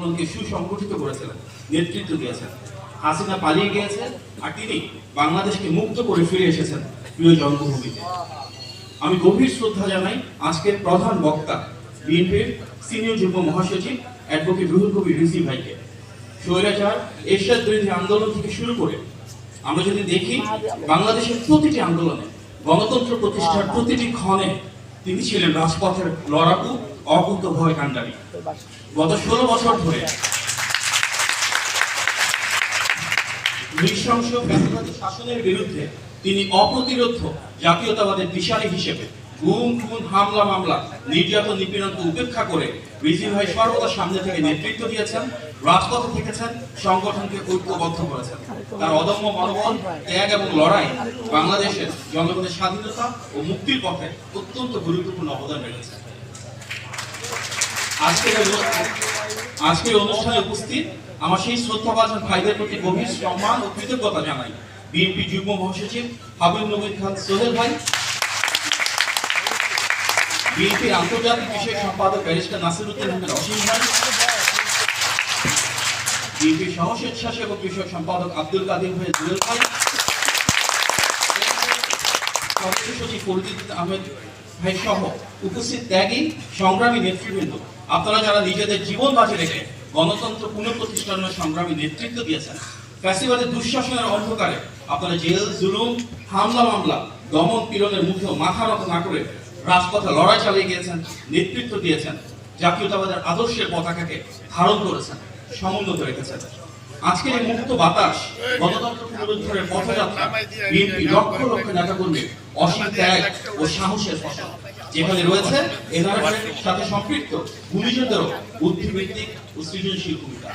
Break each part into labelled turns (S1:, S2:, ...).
S1: আন্দোলনকে সুসংগঠিত করেছিলেন, নেতৃত্ব দিয়েছেন। হাসিনা পালিয়ে গিয়েছে আর তিনি বাংলাদেশকে মুক্ত করে ফিরে এসেছেন প্রিয় জন্মভূমিতে। আমি গভীর শ্রদ্ধা জানাই আজকের প্রধান বক্তা বিএনপির সিনিয়র যুগ্ম মহাসচিব অ্যাডভোকেট রুহুল কবির রিজভী ভাইকে। স্বৈরাচার এরশাদ বিরোধী আন্দোলন থেকে শুরু করে আমরা যদি দেখি বাংলাদেশের প্রতিটি আন্দোলনে, গণতন্ত্র প্রতিষ্ঠার প্রতিটি ক্ষণে তিনি ছিলেন রাজপথের লড়াকু, অকুত ভয় কাণ্ডারী। গত 16 বছর ধরে নৃশংস ফ্যাসিবাদী শাসনের বিরুদ্ধে তিনি অপ্রতিরোধ জাতীয়তাবাদের দিশারি হিসেবে গুম খুন হামলা মামলা নির্যাতন নিপীড়নকে উপেক্ষা করে রিজভী ভাই সর্বদা সামনে থেকে নেতৃত্ব দিয়েছেন, রাজপথে থেকেছেন, সংগঠনকে ঐক্যবদ্ধ করেছেন। তার অদম্য মনোবল, ত্যাগ এবং লড়াই বাংলাদেশের জনগণের স্বাধীনতা ও মুক্তির পথে অত্যন্ত গুরুত্বপূর্ণ অবদান রেখেছে। আজকের অনুষ্ঠানে উপস্থিত আমার সেই শ্রদ্ধাভাজন ভাইদের প্রতি গভীর সম্মান ও কৃতজ্ঞতা জানাই বিএনপি যুগ্ম মহাসচিব হাবিব নবীন খান সোহেল ভাই, বিএনপির আন্তর্জাতিক বিষয়ক সম্পাদক ব্যারিস্টার নাসিরউদ্দিন আহমেদ অসীম ভাই, বিএনপির সহ স্বেচ্ছাসেবক বিষয়ক সম্পাদক আব্দুল কাদির ভাই জুয়েল ভাই, সদস্য সচিব ফরিদ আহমেদ ভাই সহ উপস্থিত ত্যাগী সংগ্রামী নেতৃবৃন্দ, আপনারা যারা নিজেদের জীবন বাজি রেখে গণতন্ত্র পুনঃপ্রতিষ্ঠানের সংগ্রামী নেতৃত্ব দিয়েছেন। ফ্যাসিবাদের দুঃশাসনের অন্ধকারে আপনারা জেল জুলুম হামলা মামলা দমন পীড়নের মুখেও মাথা নত না করে রাজপথে লড়াই চালিয়ে গিয়েছেন, নেতৃত্ব দিয়েছেন, জাতীয়তাবাদের আদর্শের পতাকাকে ধারণ করেছেন, সমুন্নত রেখেছেন। আজকের এই মুক্ত বাতাস, গণতন্ত্র পুনরুদ্ধারের পথযাত্রা বিএনপি লক্ষ লক্ষ নেতাকর্মীর অসীম ত্যাগ ও সাহসের ফসল। যেখানে রয়েছে এ ধরনের সাথে সম্পৃক্ত গুণীজনদেরও বুদ্ধিবৃত্তিক ও সৃজনশীল ভূমিকা।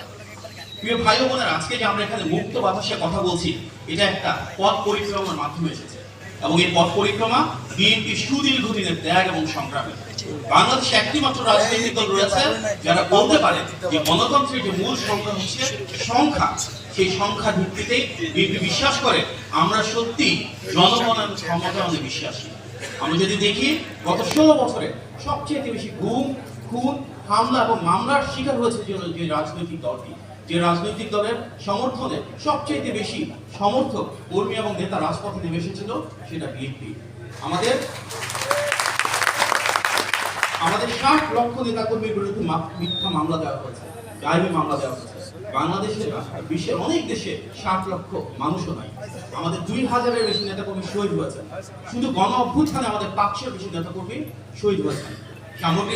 S1: প্রিয় ভাই ও বোনেরা, আজকে যে আমরা এখানে মুক্ত বাতাসে কথা বলছি, এটা একটা পথ পরিক্রমার মাধ্যমে এসেছে এবং এই পথ পরিক্রমা বিএনপি সুদীর্ঘ দিনের ত্যাগ এবং সংগ্রামে। বাংলাদেশে একটি মাত্র রাজনৈতিক দল রয়েছে যারা বলতে পারে যে গণতন্ত্রের যে মূল সংখ্যা হচ্ছে সংখ্যা, সেই সংখ্যার ভিত্তিতেই বিএনপি বিশ্বাস করে আমরা সত্যি জনগণের ক্ষমতায়নে বিশ্বাসী। আমরা যদি দেখি গত 16 বছরে সবচেয়ে বেশি গুম খুন হামলা এবং মামলার শিকার হয়েছে যে রাজনৈতিক দলটি, যে রাজনৈতিক দলের সমর্থনে সবচেয়ে বেশি সমর্থক কর্মী এবং নেতা রাজপথে নেমে এসেছিল, সেটা বিএনপি। আমাদের 60 লক্ষ নেতাকর্মীর বিরুদ্ধে মিথ্যা মামলা দেওয়া হয়েছে, ডায়েরি মামলা দেওয়া হয়েছে। বাংলাদেশের বিশ্বের অনেক দেশে 60 লক্ষ মানুষও নাই। আমাদের 2000-এর বেশি নেতাকর্মী শহীদ হয়েছে। শুধু গণ অভ্যুত্থানে আমাদের 500-এর বেশি নেতাকর্মী শহীদ হয়েছে। সামগ্রিক